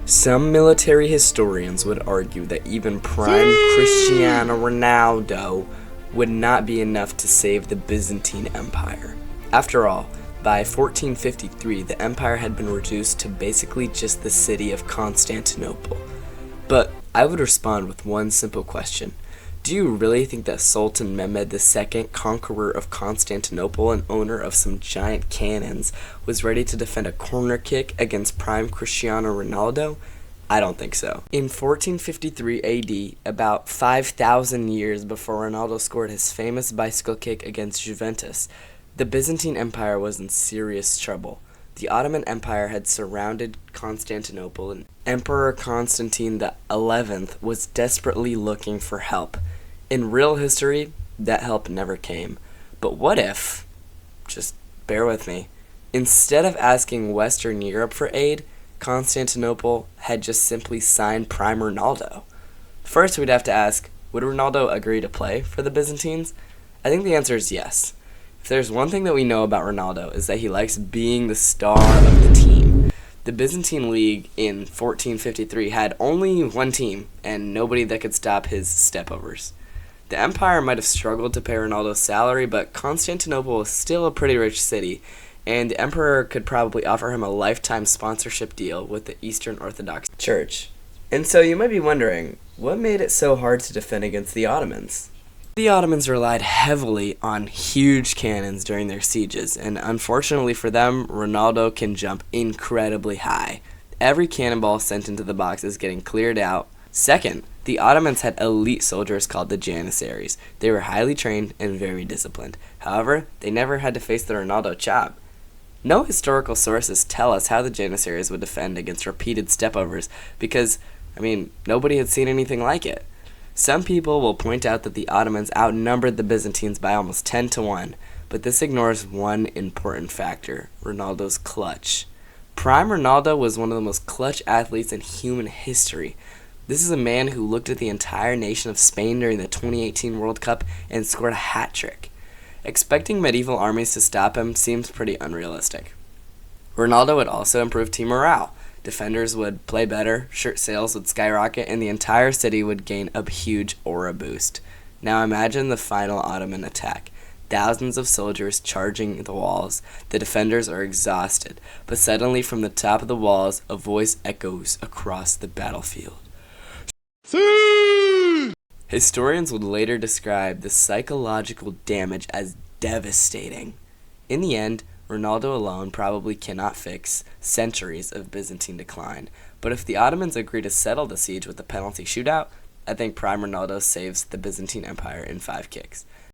Some military historians would argue that even prime Cristiano Ronaldo would not be enough to save the Byzantine Empire. After all, by 1453, the empire had been reduced to basically just the city of Constantinople. But I would respond with one simple question. Do you really think that Sultan Mehmed II, conqueror of Constantinople and owner of some giant cannons, was ready to defend a corner kick against prime Cristiano Ronaldo? I don't think so. In 1453 AD, about 5,000 years before Ronaldo scored his famous bicycle kick against Juventus, the Byzantine Empire was in serious trouble. The Ottoman Empire had surrounded Constantinople, and Emperor Constantine XI was desperately looking for help. In real history, that help never came. But what if, just bear with me, instead of asking Western Europe for aid, Constantinople had just simply signed Prime Ronaldo? First, we'd have to ask, would Ronaldo agree to play for the Byzantines? I think the answer is yes. If there's one thing that we know about Ronaldo, is that he likes being the star of the team. The Byzantine League in 1453 had only one team, and nobody that could stop his stepovers. The empire might have struggled to pay Ronaldo's salary, but Constantinople was still a pretty rich city, and the emperor could probably offer him a lifetime sponsorship deal with the Eastern Orthodox Church. And so you might be wondering, what made it so hard to defend against the Ottomans? The Ottomans relied heavily on huge cannons during their sieges, and unfortunately for them, Ronaldo can jump incredibly high. Every cannonball sent into the box is getting cleared out. Second, the Ottomans had elite soldiers called the Janissaries. They were highly trained and very disciplined. However, they never had to face the Ronaldo chop. No historical sources tell us how the Janissaries would defend against repeated stepovers because, nobody had seen anything like it. Some people will point out that the Ottomans outnumbered the Byzantines by almost 10 to 1, but this ignores one important factor, Ronaldo's clutch. Prime Ronaldo was one of the most clutch athletes in human history. This is a man who looked at the entire nation of Spain during the 2018 World Cup and scored a hat trick. Expecting medieval armies to stop him seems pretty unrealistic. Ronaldo would also improve team morale. Defenders would play better, shirt sales would skyrocket, and the entire city would gain a huge aura boost. Now imagine the final Ottoman attack. Thousands of soldiers charging the walls. The defenders are exhausted, but suddenly from the top of the walls, a voice echoes across the battlefield. Historians would later describe the psychological damage as devastating. In the end, Ronaldo alone probably cannot fix centuries of Byzantine decline, but if the Ottomans agree to settle the siege with a penalty shootout, I think Prime Ronaldo saves the Byzantine Empire in 5 kicks.